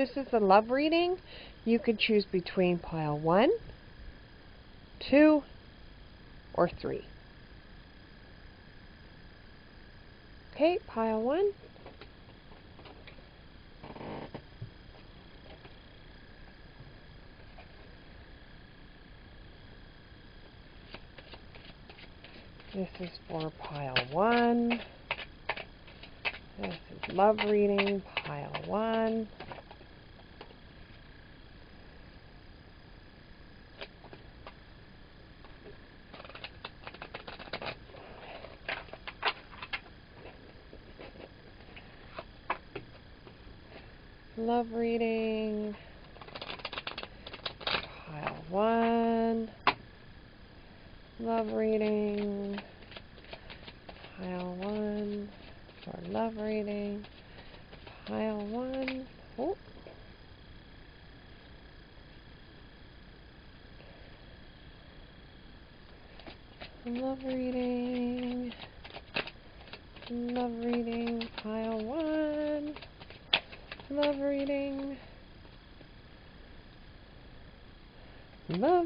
This is the love reading. You could choose between pile 1, 2, or 3. Okay, pile 1. This is for pile 1. This is love reading, pile 1. Love reading, pile 1. Love reading, pile 1. For love reading, pile 1. Oh. Love reading, pile 1. Love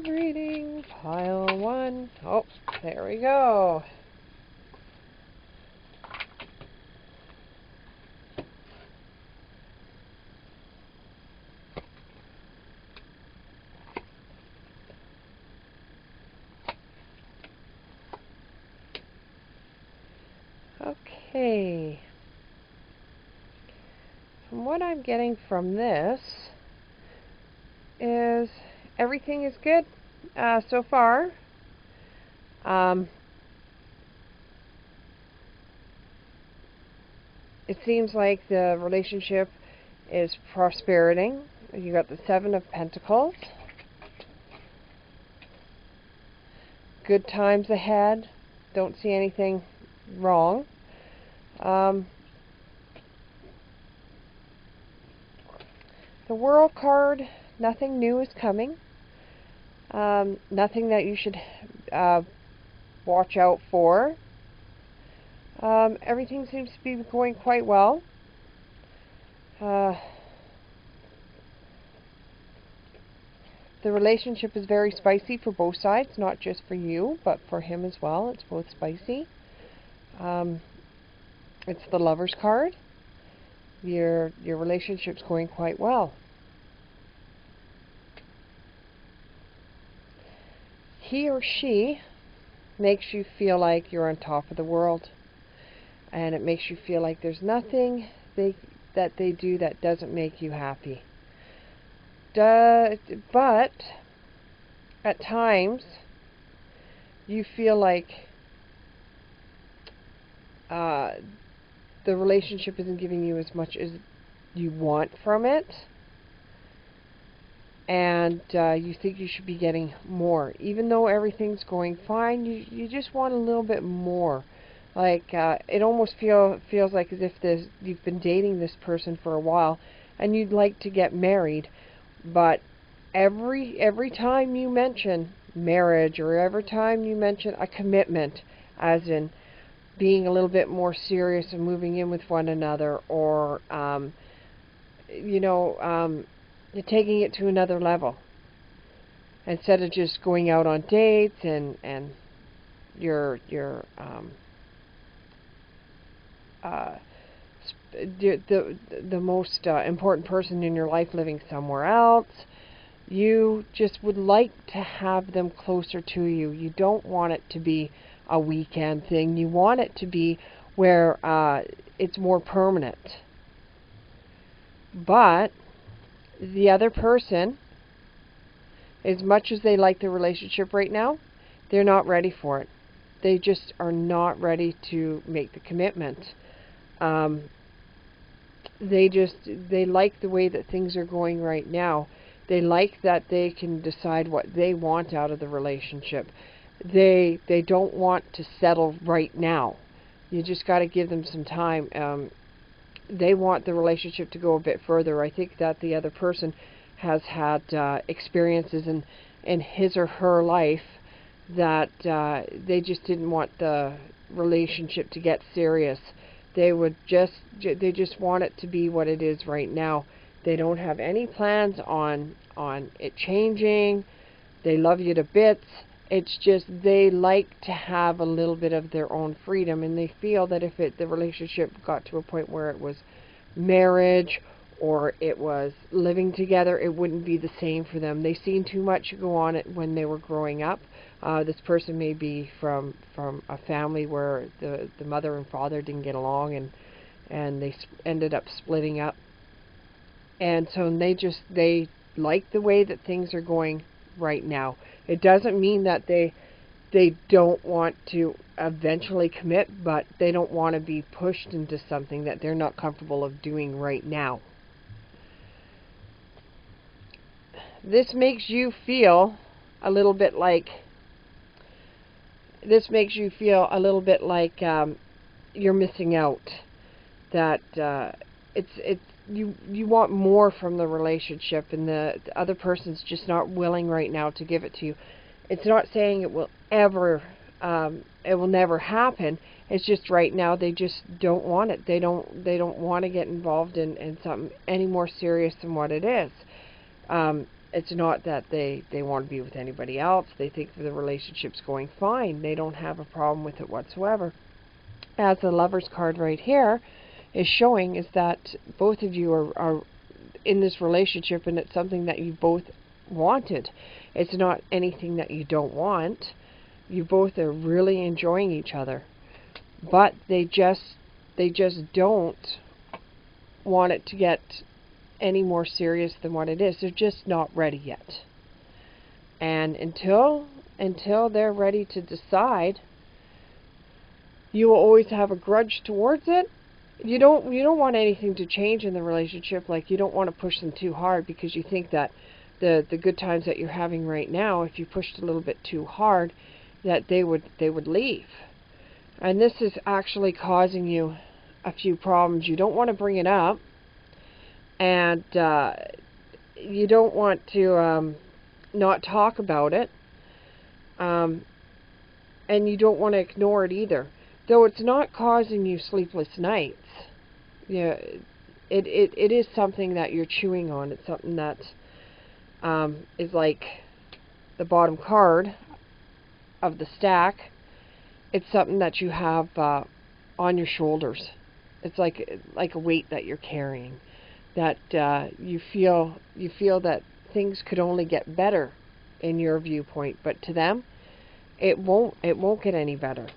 reading, pile 1. Oh, there we go. Okay. From what I'm getting from this is everything is good so far. It seems like the relationship is prospering. You got the 7 of Pentacles. Good times ahead. Don't see anything wrong. The World card, nothing new is coming. Nothing that you should watch out for. Everything seems to be going quite well. The relationship is very spicy for both sides, not just for you, but for him as well. It's both spicy. It's the Lover's card. Your relationship's going quite well. He or she makes you feel like you're on top of the world, and it makes you feel like there's nothing that they do that doesn't make you happy. But at times you feel like the relationship isn't giving you as much as you want from it, and you think you should be getting more. Even though everything's going fine, you just want a little bit more. Like it almost feels like as if you've been dating this person for a while and you'd like to get married, but every time you mention marriage, or every time you mention a commitment, as in being a little bit more serious and moving in with one another, or taking it to another level, instead of just going out on dates and the most important person in your life living somewhere else. You just would like to have them closer to you. You don't want it to be a weekend thing. You want it to be where it's more permanent. But the other person, as much as they like the relationship right now, they're not ready for it. They just are not ready to make the commitment. They like the way that things are going right now. They like that they can decide what they want out of the relationship. They don't want to settle right now. You just got to give them some time. They want the relationship to go a bit further. I think that the other person has had experiences in his or her life that they just didn't want the relationship to get serious. They just want it to be what it is right now. They don't have any plans on it changing. They love you to bits. It's just they like to have a little bit of their own freedom, and they feel that if the relationship got to a point where it was marriage or it was living together, it wouldn't be the same for them. They seen too much go on it when they were growing up. This person may be from a family where the mother and father didn't get along, and they ended up splitting up. And so they like the way that things are going right now. It doesn't mean that they don't want to eventually commit, but they don't want to be pushed into something that they're not comfortable of doing right now. This makes you feel a little bit like you're missing out. That you want more from the relationship, and the other person's just not willing right now to give it to you. It's not saying it will never happen. It's just right now they just don't want it. They don't want to get involved in something any more serious than what it is. It's not that they want to be with anybody else. They think the relationship's going fine. They don't have a problem with it whatsoever. As the Lover's card right here is showing, is that both of you are in this relationship, and it's something that you both wanted. It's not anything that you don't want. You both are really enjoying each other, but they just don't want it to get any more serious than what it is. They're just not ready yet. And until they're ready to decide, you will always have a grudge towards it. You don't want anything to change in the relationship. Like, you don't want to push them too hard, because you think that the good times that you're having right now, if you pushed a little bit too hard, that they would leave. And this is actually causing you a few problems. You don't want to bring it up, and you don't want to not talk about it, and you don't want to ignore it either. Though it's not causing you sleepless nights, yeah, it is something that you're chewing on. It's something that is like the bottom card of the stack. It's something that you have on your shoulders. It's like a weight that you're carrying. That you feel that things could only get better in your viewpoint, but to them, it won't get any better.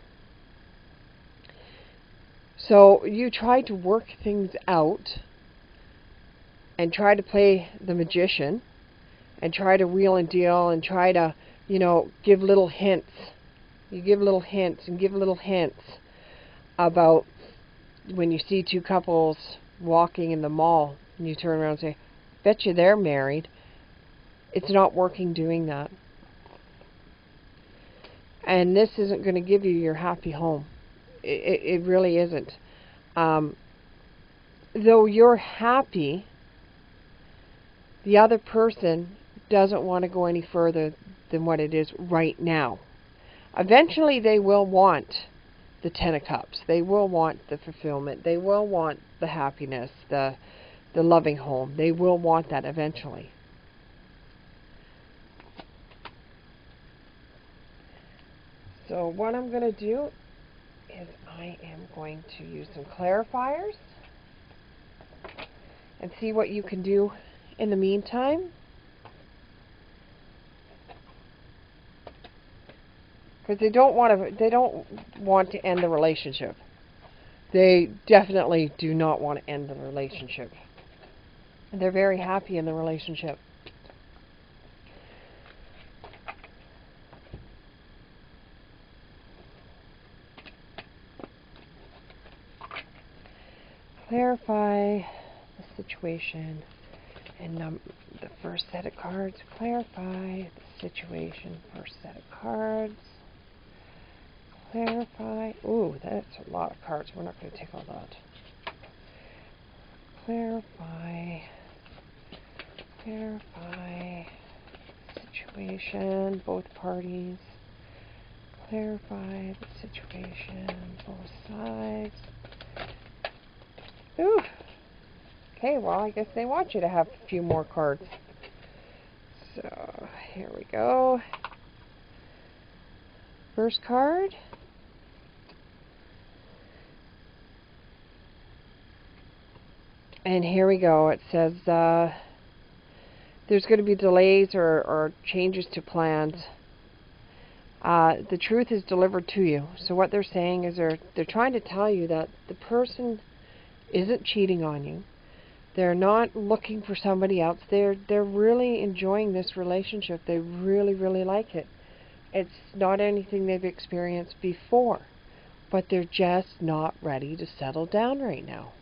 So you try to work things out and try to play the magician and try to wheel and deal and try to, give little hints. You give little hints and give little hints about when you see two couples walking in the mall and you turn around and say, bet you they're married. It's not working doing that. And this isn't going to give you your happy home. It really isn't. Though you're happy, the other person doesn't want to go any further than what it is right now. Eventually they will want the Ten of Cups. They will want the fulfillment. They will want the happiness, the loving home. They will want that eventually. So what I'm going to do is I am going to use some clarifiers and see what you can do in the meantime. Because they don't want to end the relationship. They definitely do not want to end the relationship. And they're very happy in the relationship. Clarify the situation. And the first set of cards. Clarify the situation. First set of cards. Clarify. Ooh, that's a lot of cards. We're not going to take all that. Clarify. Clarify situation. Both parties. Clarify the situation. Both sides. Ooh. Okay, well, I guess they want you to have a few more cards. So, here we go. First card. And here we go. It says there's going to be delays or changes to plans. The truth is delivered to you. So what they're saying is they're trying to tell you that the person isn't cheating on you. They're not looking for somebody else. They're really enjoying this relationship. They really, really like it. It's not anything they've experienced before, but they're just not ready to settle down right now.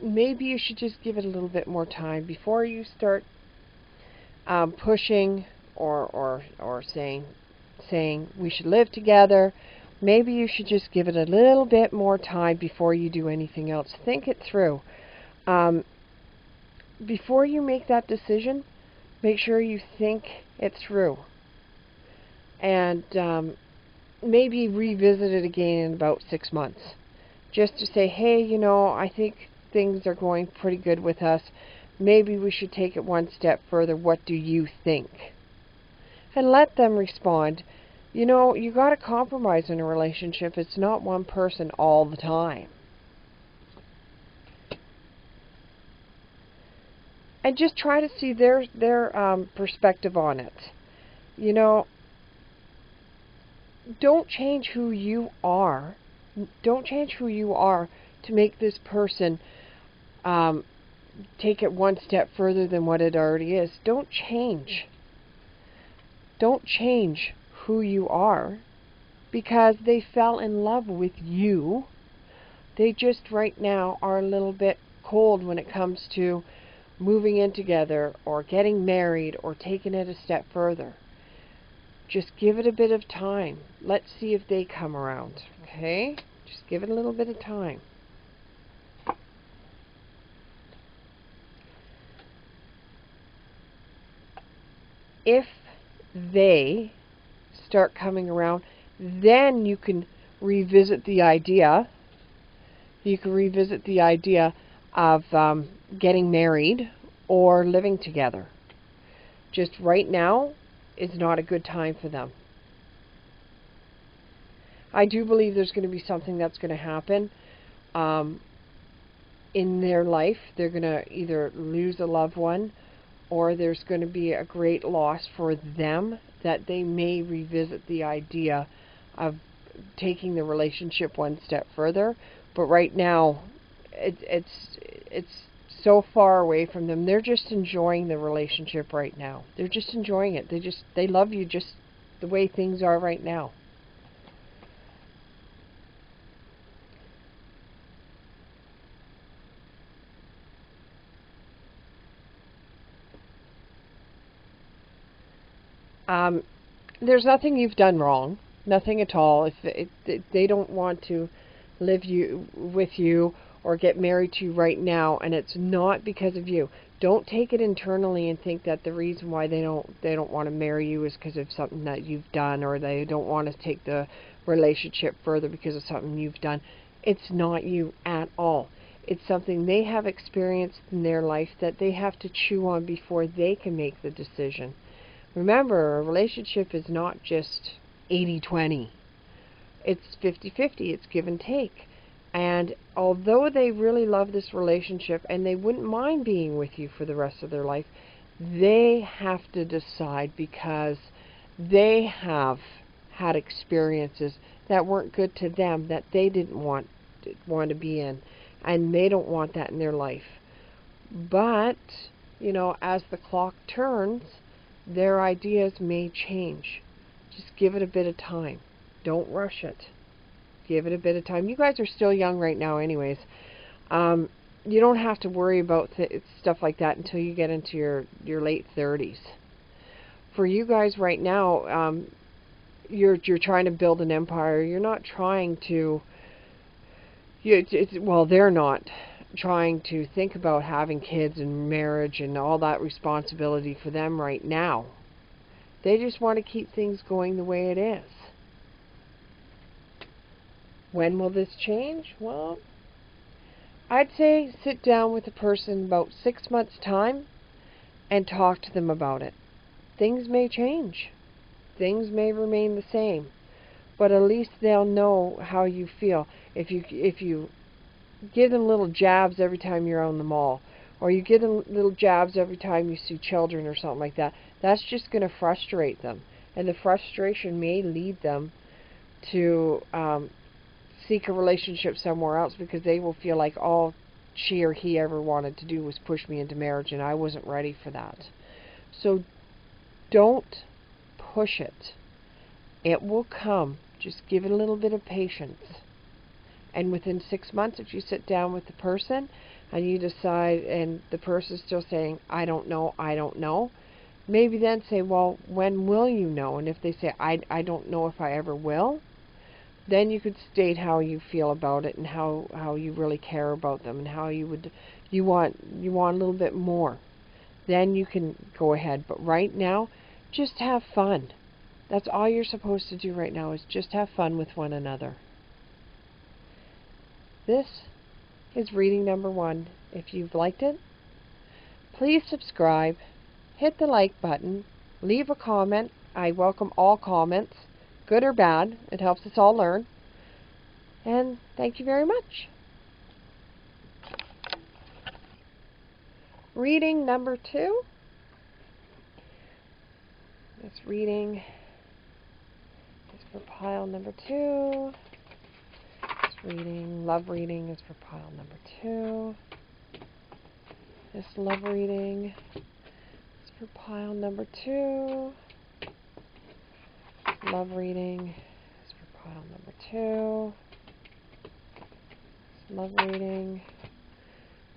Maybe you should just give it a little bit more time before you start pushing or saying we should live together. Maybe you should just give it a little bit more time before you do anything else. Think it through. Before you make that decision, make sure you think it through. And maybe revisit it again in about 6 months. Just to say, hey, you know, I think things are going pretty good with us. Maybe we should take it one step further. What do you think? And let them respond. You know, you got to compromise in a relationship. It's not one person all the time. And just try to see their perspective on it. You know, don't change who you are. Don't change who you are to make this person take it one step further than what it already is. Don't change. Don't change who you are because they fell in love with you. They just right now are a little bit cold when it comes to moving in together or getting married or taking it a step further. Just give it a bit of time. Let's see if they come around. Okay? Just give it a little bit of time. If they start coming around, then you can revisit the idea. You can revisit the idea of getting married or living together. Just right now is not a good time for them. I do believe there's going to be something that's going to happen in their life. They're going to either lose a loved one or there's going to be a great loss for them that they may revisit the idea of taking the relationship one step further. But right now, it's so far away from them. They're just enjoying the relationship right now. They're just enjoying it. They love you just the way things are right now. There's nothing you've done wrong, nothing at all. If they don't want to live with you or get married to you right now, and it's not because of you, don't take it internally and think that the reason why they don't want to marry you is because of something that you've done, or they don't want to take the relationship further because of something you've done. It's not you at all. It's something they have experienced in their life that they have to chew on before they can make the decision. Remember, a relationship is not just 80-20. It's 50-50. It's give and take. And although they really love this relationship and they wouldn't mind being with you for the rest of their life, they have to decide because they have had experiences that weren't good to them, that they didn't want to be in, and they don't want that in their life. But, you know, as the clock turns, their ideas may change. Just give it a bit of time. Don't rush it. Give it a bit of time. You guys are still young right now anyways. You don't have to worry about stuff like that until you get into your late 30s. For you guys right now, you're trying to build an empire. You're not trying to... well, they're not trying to think about having kids and marriage and all that responsibility for them right now. They just want to keep things going the way it is. When will this change? Well, I'd say sit down with a person about 6 months' time and talk to them about it. Things may change. Things may remain the same. But at least they'll know how you feel. If you give them little jabs every time you're out in the mall, or you give them little jabs every time you see children or something like that, that's just going to frustrate them. And the frustration may lead them to seek a relationship somewhere else, because they will feel like all she or he ever wanted to do was push me into marriage, and I wasn't ready for that. So don't push it. It will come. Just give it a little bit of patience. And within 6 months, if you sit down with the person and you decide, and the person's still saying, I don't know, maybe then say, well, when will you know? And if they say, I don't know if I ever will, then you could state how you feel about it, and how you really care about them, and how you want a little bit more. Then you can go ahead. But right now, just have fun. That's all you're supposed to do right now, is just have fun with one another. This is reading number 1. If you've liked it, please subscribe, hit the like button, leave a comment. I welcome all comments, good or bad. It helps us all learn. And thank you very much. Reading number 2. This reading is for pile number 2. Love reading is for pile number 2. This love reading is for pile number 2. Love reading is for pile number 2. This love reading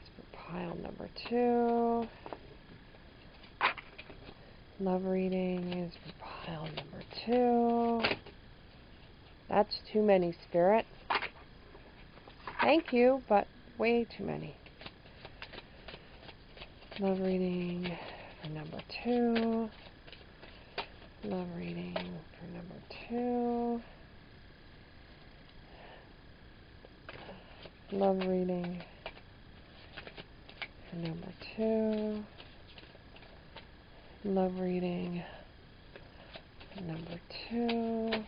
is for pile number 2. Love reading is for pile number 2. That's too many, Spirit. Thank you, but way too many. Love reading for number 2. Love reading for number 2. Love reading for number 2. Love reading for number 2.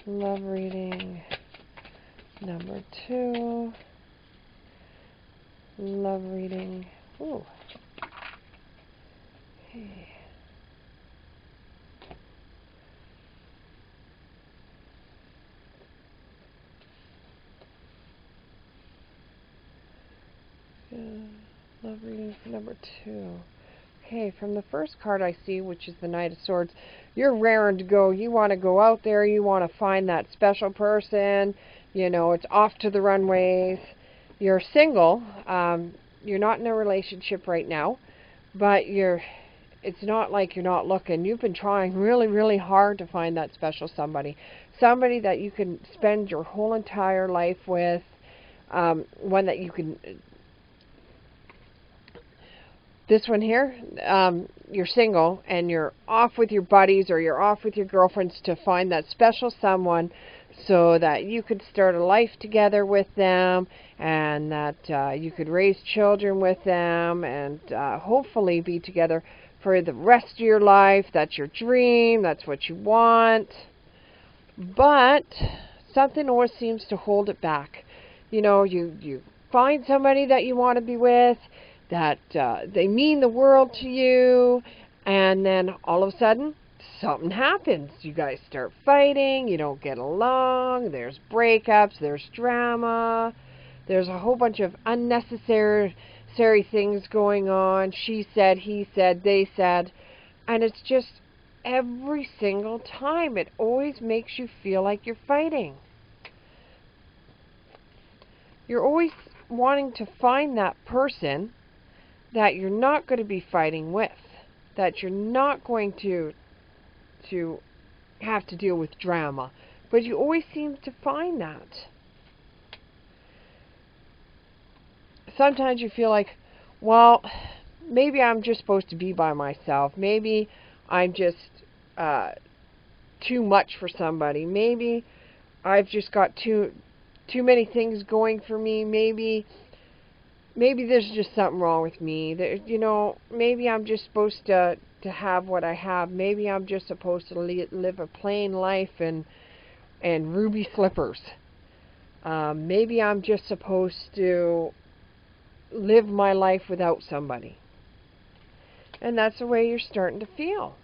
Love reading number 2. Love reading. Ooh. Okay. Love reading for number 2. Okay, from the first card I see, which is the Knight of Swords, you're raring to go. You want to go out there. You want to find that special person. You know, it's off to the runways. You're single. You're not in a relationship right now, but it's not like you're not looking. You've been trying really, really hard to find that special somebody. Somebody that you can spend your whole entire life with. One that you can... This one here, you're single and you're off with your buddies or you're off with your girlfriends to find that special someone, so that you could start a life together with them, and that you could raise children with them, and hopefully be together for the rest of your life. That's your dream. That's what you want. But something always seems to hold it back. You know, you find somebody that you want to be with, that they mean the world to you, and then all of a sudden something happens. You guys start fighting, you don't get along, there's breakups, there's drama, there's a whole bunch of unnecessary things going on. She said, he said, they said, and it's just every single time it always makes you feel like you're fighting. You're always wanting to find that person that you're not going to be fighting with, that you're not going to have to deal with drama, but you always seem to find that. sometimes you feel like, well, maybe I'm just supposed to be by myself. Maybe I'm just too much for somebody. Maybe I've just got too many things going for me. Maybe there's just something wrong with me. Maybe I'm just supposed to have what I have. Maybe I'm just supposed to live a plain life and ruby slippers. Maybe I'm just supposed to live my life without somebody. And that's the way you're starting to feel.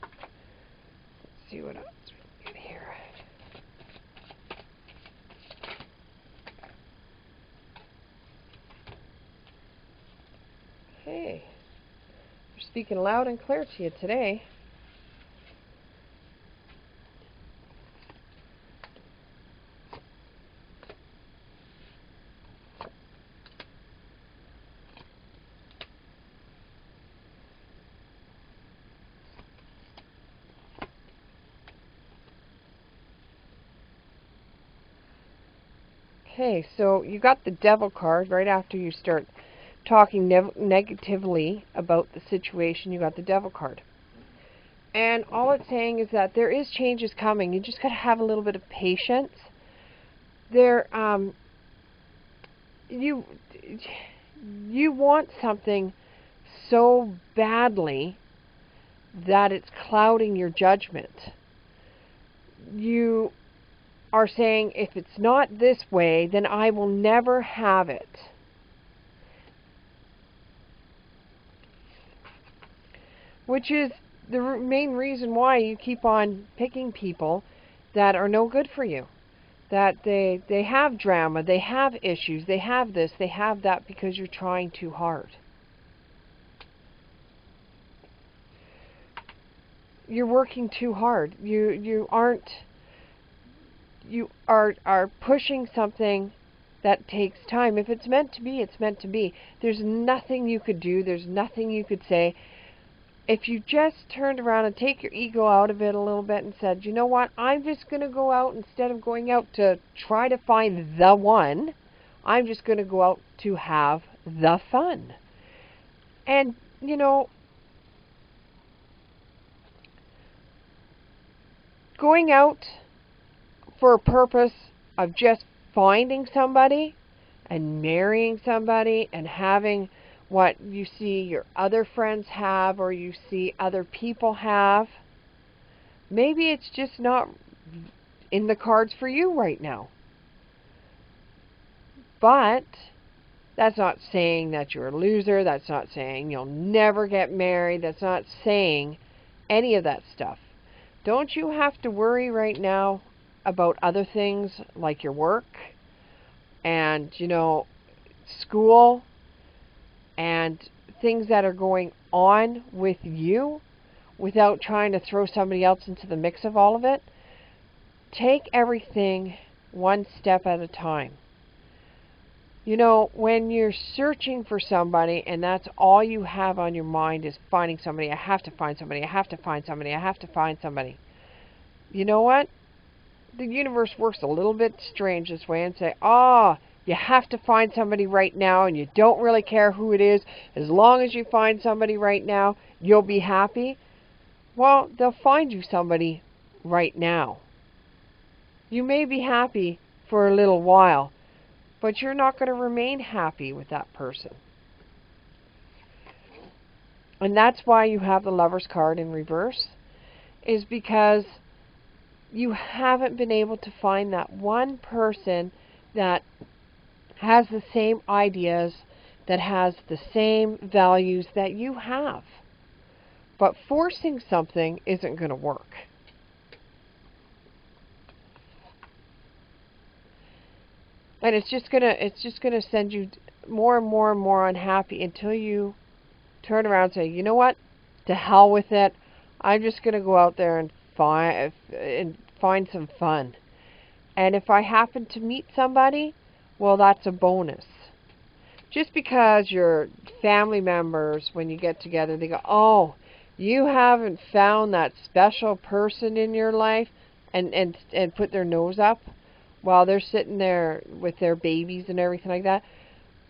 Let's see what else we can get here. Hey, you're speaking loud and clear to you today. Okay, so you got the Devil card right after you start talking negatively about the situation. You got the Devil card. And all it's saying is that there is changes coming. You just got to have a little bit of patience. You want something so badly that it's clouding your judgment. You are saying, if it's not this way, then I will never have it. Which is the main reason why you keep on picking people that are no good for you. That they have drama, they have issues, they have this, they have that, because you're trying too hard. You're working too hard. You are pushing something that takes time. If it's meant to be, it's meant to be. There's nothing you could do. There's nothing you could say. If you just turned around and take your ego out of it a little bit and said, you know what, I'm just going to go out, instead of going out to try to find the one, I'm just going to go out to have the fun. And, going out for a purpose of just finding somebody and marrying somebody and having what you see your other friends have or you see other people have, maybe it's just not in the cards for you right now. But that's not saying that you're a loser. That's not saying you'll never get married. That's not saying any of that stuff. Don't you have to worry right now about other things like your work and, school and things that are going on with you without trying to throw somebody else into the mix of all of it? Take everything one step at a time. When you're searching for somebody and that's all you have on your mind is finding somebody, I have to find somebody, I have to find somebody, I have to find somebody. You know what? The universe works a little bit strange this way and say, you have to find somebody right now and you don't really care who it is. As long as you find somebody right now, you'll be happy. Well, they'll find you somebody right now. You may be happy for a little while, but you're not going to remain happy with that person. And that's why you have the Lover's card in reverse, is because you haven't been able to find that one person that has the same ideas, that has the same values that you have. But forcing something isn't going to work. And it's just gonna send you more and more and more unhappy until you turn around and say, you know what? To hell with it. I'm just gonna go out there and find some fun. And if I happen to meet somebody, well, that's a bonus. Just because your family members, when you get together, they go, oh, you haven't found that special person in your life, and put their nose up while they're sitting there with their babies and everything like that.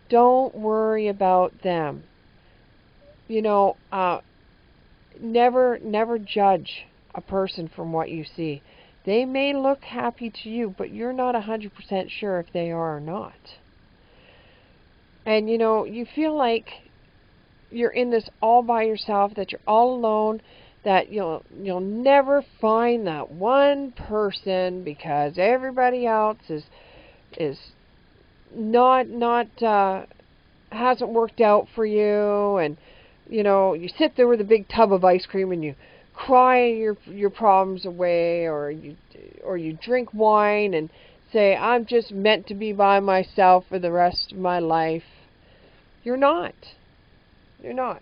Don't worry about them. You know, never judge a person from what you see. They may look happy to you, but you're not 100% sure if they are or not. And you know, you feel like you're in this all by yourself, that you're all alone, that you'll never find that one person because everybody else is not hasn't worked out for you. And you know, you sit there with a big tub of ice cream and you cry your problems away, or you drink wine and say, I'm just meant to be by myself for the rest of my life. You're not. You're not.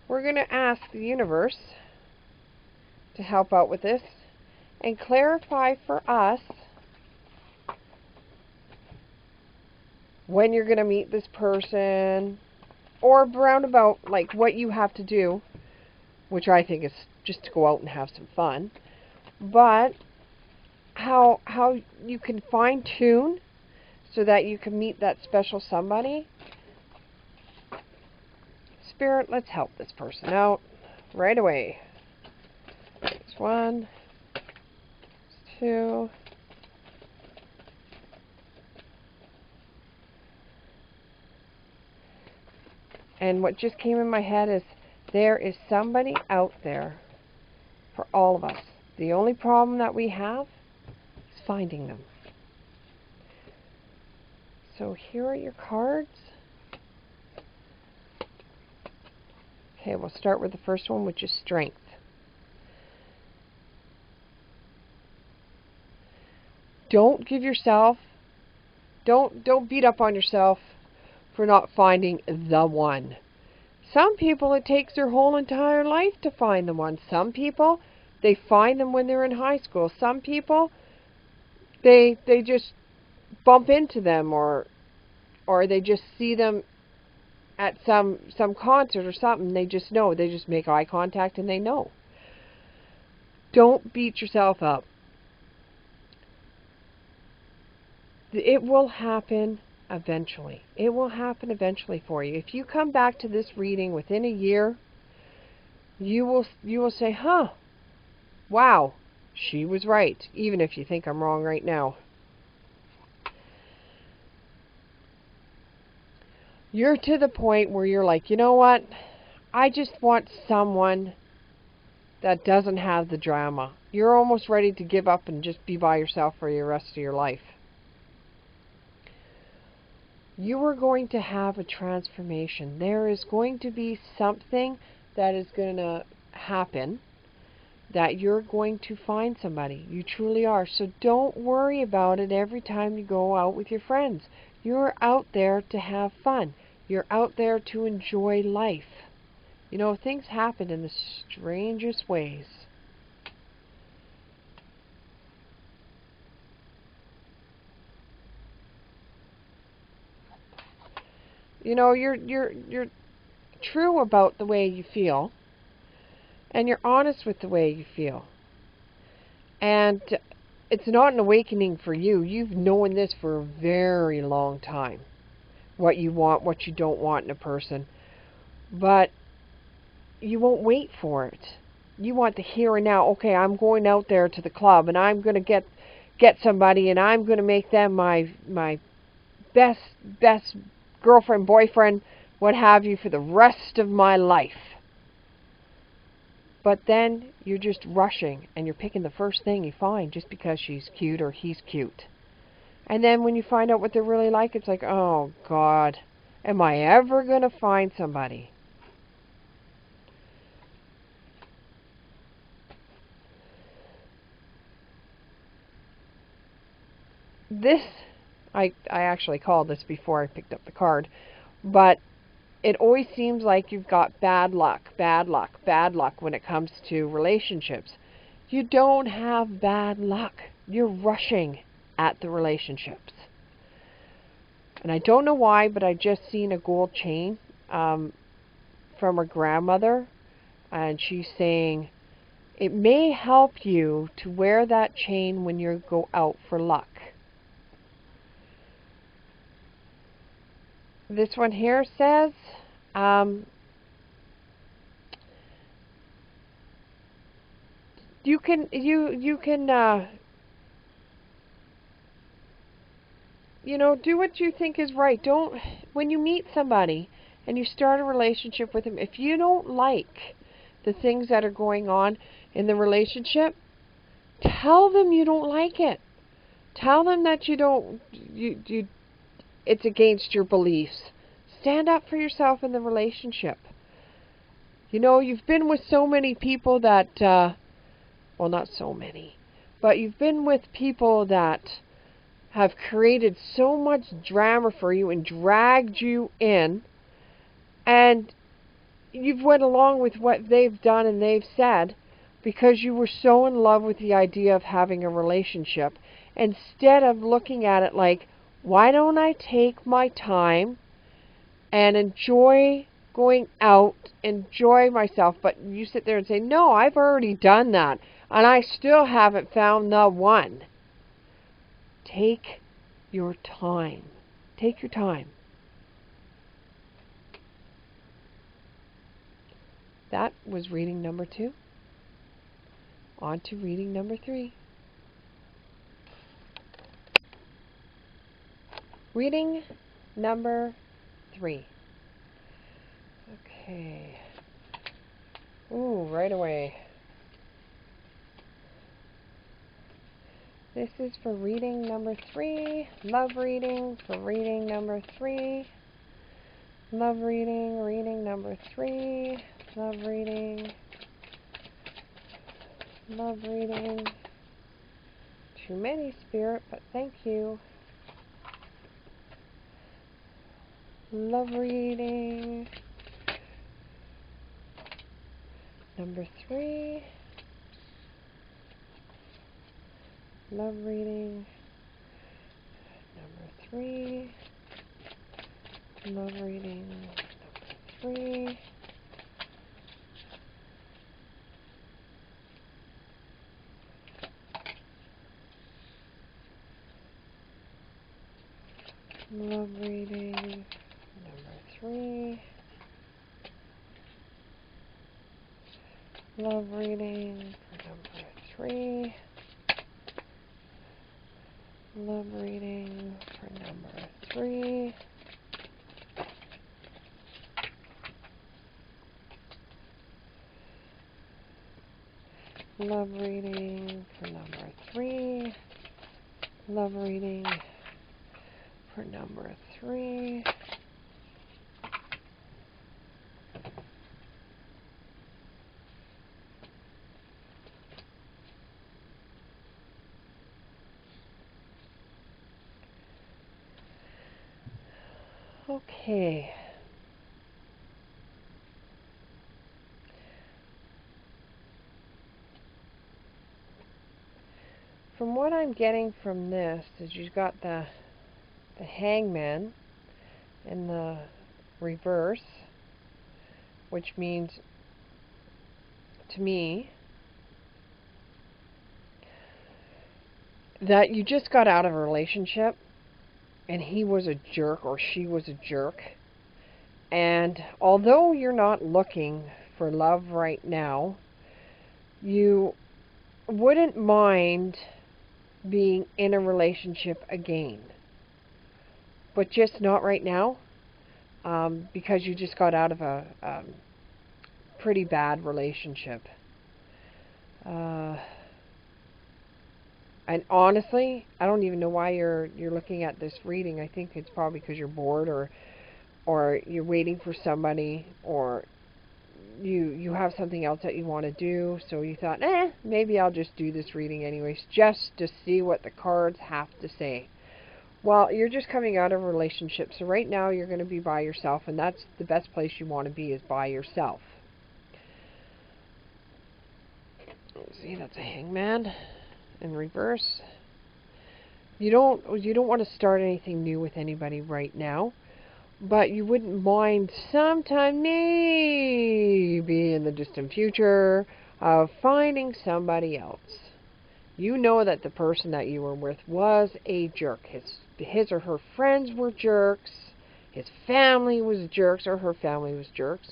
We're going to ask the universe to help out with this and clarify for us when you're going to meet this person, or roundabout like what you have to do, which I think is just to go out and have some fun, but how you can fine tune so that you can meet that special somebody. Spirit, let's help this person out right away. There's 1, 2. And what just came in my head is there is somebody out there for all of us. The only problem that we have is finding them. So here are your cards. Okay, we'll start with the first one, which is strength. Don't give yourself, don't beat up on yourself for not finding the one. Some people, it takes their whole entire life to find the one. Some people, they find them when they're in high school. Some people, they just bump into them, or they just see them at some concert or something. They just know. They just make eye contact and they know. Don't beat yourself up. It will happen eventually. It will happen eventually for you. If you come back to this reading within a year, you will say, huh, wow, she was right, even if you think I'm wrong right now. You're to the point where you're like, you know what? I just want someone that doesn't have the drama. You're almost ready to give up and just be by yourself for the rest of your life. You are going to have a transformation. There is going to be something that is going to happen, that you're going to find somebody. You truly are. So don't worry about it every time you go out with your friends. You're out there to have fun. You're out there to enjoy life. You know, things happen in the strangest ways. You know, you're true about the way you feel, and you're honest with the way you feel. And it's not an awakening for you. You've known this for a very long time. What you want, what you don't want in a person. But you won't wait for it. You want the here and now. Okay, I'm going out there to the club and I'm going to get somebody and I'm going to make them my best girlfriend, boyfriend, what have you, for the rest of my life. But then you're just rushing and you're picking the first thing you find just because she's cute or he's cute. And then when you find out what they're really like, it's like, oh God, am I ever going to find somebody? This, I actually called this before I picked up the card, but it always seems like you've got bad luck when it comes to relationships. You don't have bad luck. You're rushing at the relationships. And I don't know why, but I just seen a gold chain from her grandmother, and she's saying it may help you to wear that chain when you go out for luck. This one here says, you can do what you think is right. Don't, when you meet somebody and you start a relationship with them, if you don't like the things that are going on in the relationship, tell them you don't like it. Tell them that it's against your beliefs. Stand up for yourself in the relationship. You've been with so many people that, well, not so many, but you've been with people that have created so much drama for you and dragged you in, and you've went along with what they've done and they've said because you were so in love with the idea of having a relationship, instead of looking at it like, why don't I take my time and enjoy going out, enjoy myself? But you sit there and say, no, I've already done that and I still haven't found the one. Take your time. Take your time. That was reading number 2. On to reading number 3. Reading number 3. Okay. Ooh, right away. This is for reading number 3. Love reading for reading number 3. Love reading, reading number 3. Love reading. Love reading. Too many, Spirit, but thank you. Love reading. Number 3. Love reading. Number 3. Love reading. Number 3. Love reading. Number 3. Love reading for number 3. Love reading for number 3. Love reading for number 3. Love reading for number 3. Okay. From what I'm getting from this is you've got the Hangman in the reverse, which means to me that you just got out of a relationship and he was a jerk or she was a jerk. And although you're not looking for love right now, you wouldn't mind being in a relationship again. But just not right now, because you just got out of a pretty bad relationship. And honestly, I don't even know why you're looking at this reading. I think it's probably because you're bored, or you're waiting for somebody, or you have something else that you want to do, so you thought, maybe I'll just do this reading anyways, just to see what the cards have to say. Well, you're just coming out of a relationship, so right now you're going to be by yourself, and that's the best place you want to be, is by yourself. See, that's a Hangman in reverse. You don't want to start anything new with anybody right now, but you wouldn't mind sometime, maybe in the distant future, of finding somebody else. You know that the person that you were with was a jerk. His or her friends were jerks. his family was jerks or her family was jerks.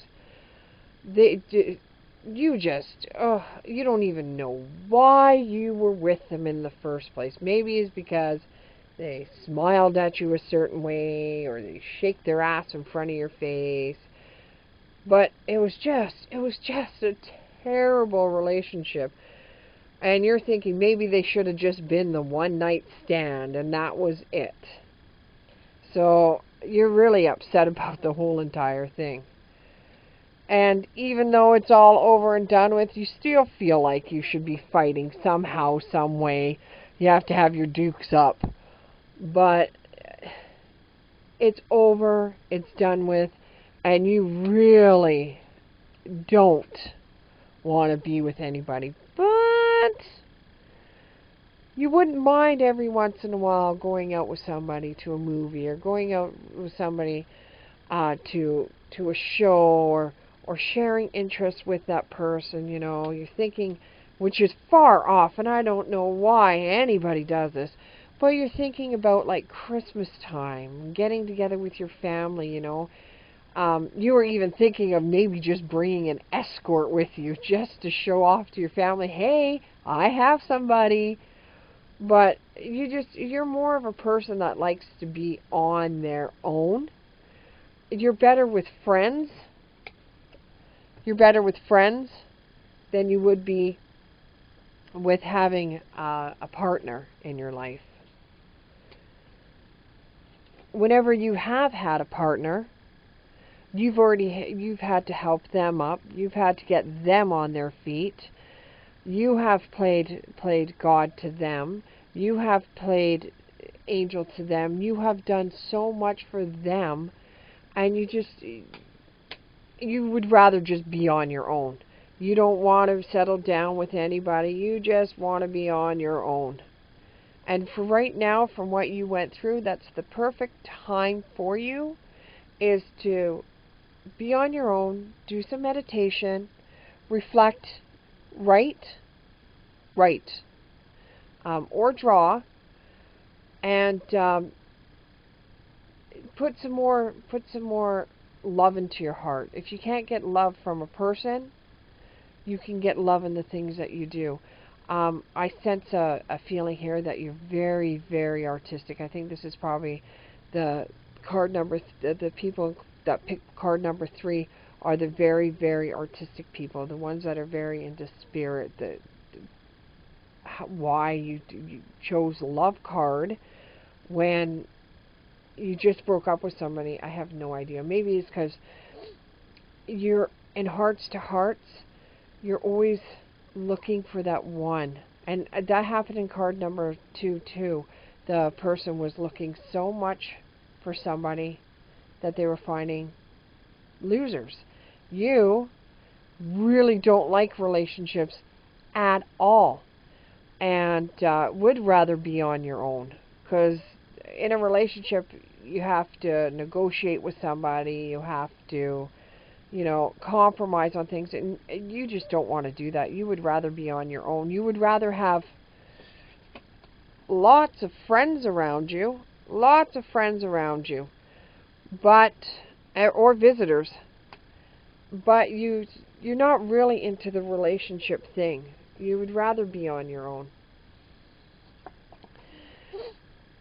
You just, you don't even know why you were with them in the first place. Maybe it's because they smiled at you a certain way, or they shake their ass in front of your face. But it was just a terrible relationship. And you're thinking maybe they should have just been the one night stand and that was it. So you're really upset about the whole entire thing. And even though it's all over and done with, you still feel like you should be fighting somehow, some way. You have to have your dukes up. But it's over, it's done with, and you really don't want to be with anybody. But you wouldn't mind every once in a while going out with somebody to a movie, or going out with somebody to a show, or sharing interests with that person. You know, you're thinking, which is far off, and I don't know why anybody does this, but you're thinking about like Christmas time, getting together with your family, you know. You were even thinking of maybe just bringing an escort with you just to show off to your family, hey, I have somebody. But you're more of a person that likes to be on their own. You're better with friends. You're better with friends than you would be with having a partner in your life. Whenever you have had a partner, you've had to help them up. You've had to get them on their feet. You have played God to them. You have played angel to them. You have done so much for them, and you would rather just be on your own. You don't want to settle down with anybody. You just want to be on your own. And for right now, from what you went through, that's the perfect time for you, is to be on your own, do some meditation, reflect, write, or draw, and put some more love into your heart. If you can't get love from a person, you can get love in the things that you do. I sense a feeling here that you're very, very artistic. I think this is probably the card number, the people that pick card number 3 are the very, very artistic people, the ones that are very into spirit. Why you chose the love card when you just broke up with somebody, I have no idea. Maybe it's because you're in hearts to hearts, you're always looking for that one. And that happened in card number 2 too. The person was looking so much for somebody that they were finding losers. You really don't like relationships at all, and would rather be on your own, because in a relationship you have to negotiate with somebody, you have to, you know, compromise on things, and you just don't want to do that. You would rather be on your own. You would rather have lots of friends around you, but or visitors, but you're not really into the relationship thing. You would rather be on your own.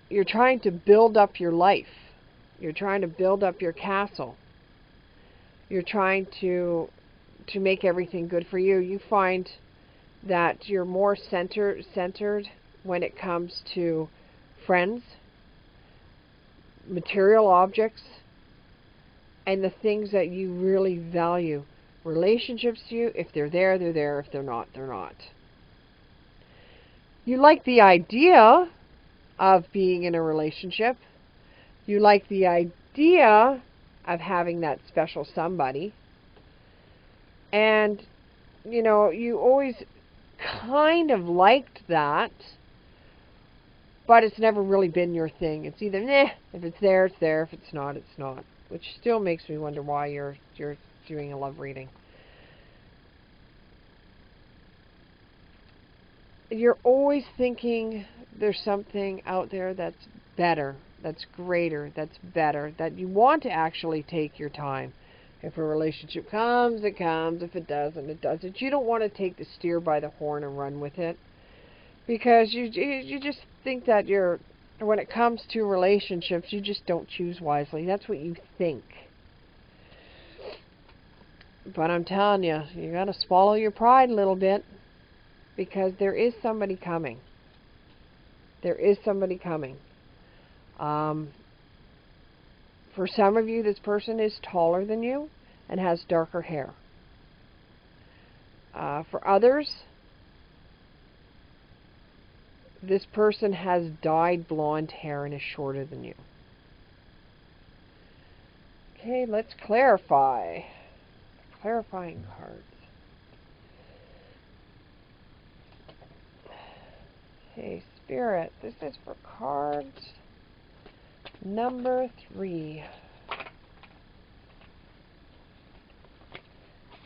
You're trying to build up your life. You're trying to build up your castle. You're trying to make everything good for you. You find that you're more centered when it comes to friends, material objects, and the things that you really value. Relationships to you, if they're there, they're there. If they're not, they're not. You like the idea of being in a relationship. You like the idea of having that special somebody. And, you know, you always kind of liked that, but it's never really been your thing. It's either, if it's there, it's there. If it's not, it's not. Which still makes me wonder why you're doing a love reading. You're always thinking there's something out there that's better that's greater, that's better, that you want to actually take your time. If a relationship comes, it comes. If it doesn't, it doesn't. You don't want to take the steer by the horn and run with it, because you just think that when it comes to relationships, you just don't choose wisely. That's what you think. But I'm telling you, you got to swallow your pride a little bit, because there is somebody coming. There is somebody coming. For some of you, this person is taller than you and has darker hair. For others, this person has dyed blonde hair and is shorter than you. Okay, let's clarify. Clarifying cards. Okay, Spirit, this is for cards number 3.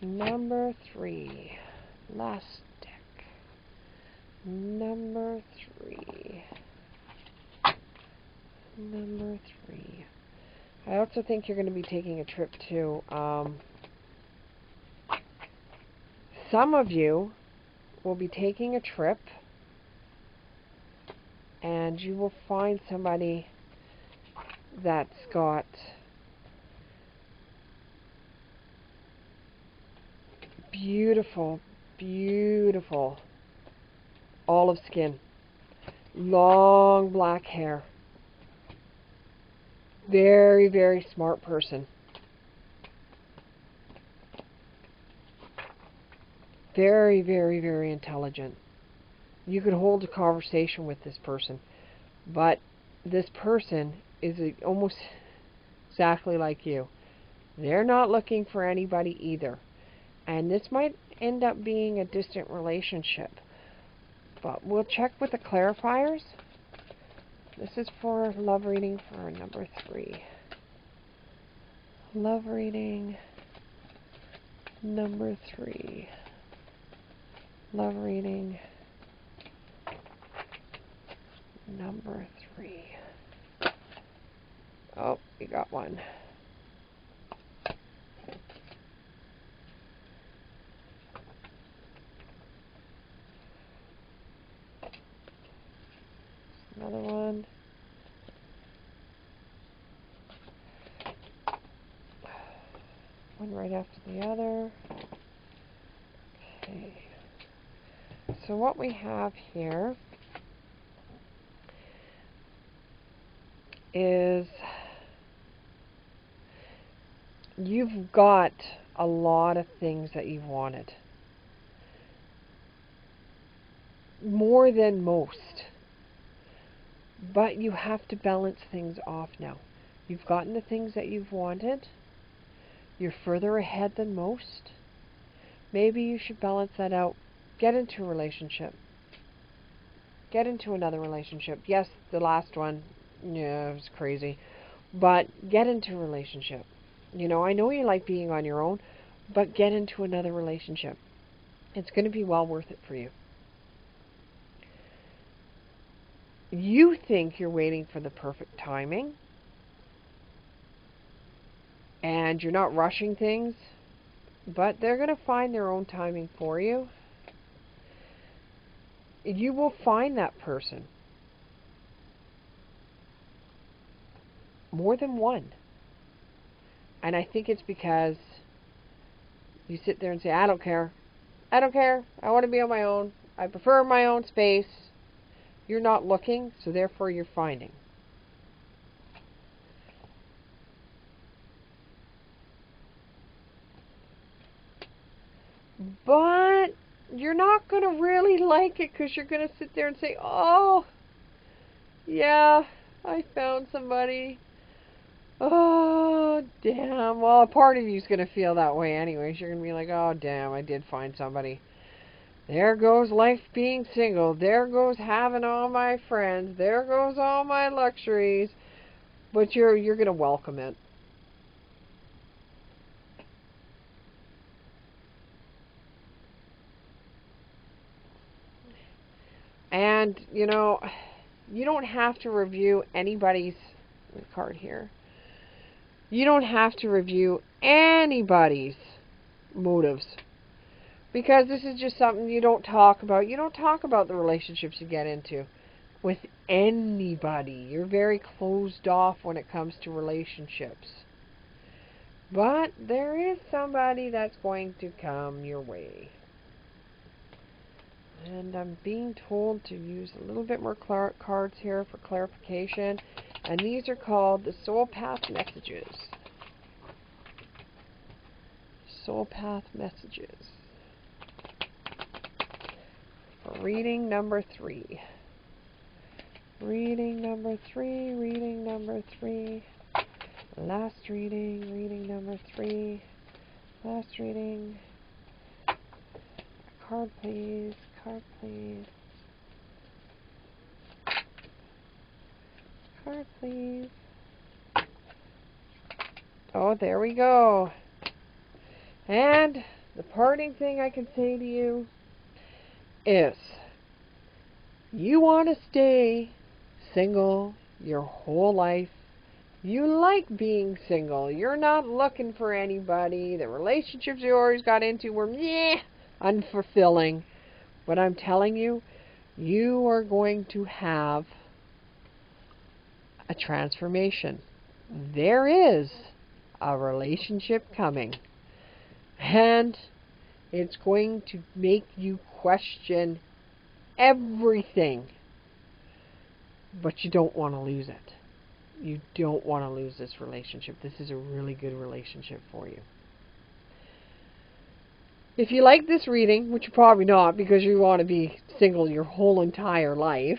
Number 3. Last deck. Number 3. Number 3. I also think you're going to be taking a trip too. Some of you will be taking a trip, and you will find somebody that's got beautiful, beautiful olive skin, long black hair, very, very smart person, very, very, very intelligent. You could hold a conversation with this person, but this person is almost exactly like you. They're not looking for anybody either. And this might end up being a distant relationship. But we'll check with the clarifiers. This is for love reading for number 3. Love reading number 3. Love reading number 3. Oh, you got one. Another one. One right after the other. Okay. So what we have here is you've got a lot of things that you've wanted. More than most. But you have to balance things off now. You've gotten the things that you've wanted. You're further ahead than most. Maybe you should balance that out. Get into a relationship. Get into another relationship. Yes, the last one, yeah, it was crazy. But get into a relationship. You know, I know you like being on your own, but get into another relationship. It's going to be well worth it for you. You think you're waiting for the perfect timing, and you're not rushing things, but they're going to find their own timing for you. You will find that person. More than one. And I think it's because you sit there and say, I don't care. I don't care. I want to be on my own. I prefer my own space. You're not looking, so therefore you're finding. But you're not going to really like it, because you're going to sit there and say, oh, yeah, I found somebody. Oh, damn. Well, a part of you's going to feel that way anyways. You're going to be like, oh, damn, I did find somebody. There goes life being single. There goes having all my friends. There goes all my luxuries. But you're going to welcome it. And, you know, you don't have to review anybody's the card here. You don't have to review anybody's motives, because this is just something you don't talk about. You don't talk about the relationships you get into with anybody. You're very closed off when it comes to relationships. But there is somebody that's going to come your way. And I'm being told to use a little bit more cards here for clarification. And these are called the Soul Path Messages. Soul Path Messages. For reading number 3. Reading number 3, reading number 3. Last reading, reading number 3. Last reading. Card please, card please. Card please. Oh, there we go. And the parting thing I can say to you is, you want to stay single your whole life. You like being single. You're not looking for anybody. The relationships you always got into were unfulfilling. But I'm telling you, you are going to have a transformation. There is a relationship coming. And it's going to make you question everything. But you don't want to lose it. You don't want to lose this relationship. This is a really good relationship for you. If you like this reading, which you're probably not because you want to be single your whole entire life,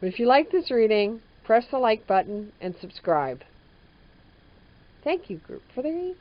but if you like this reading, press the like button and subscribe. Thank you, group, for the reading.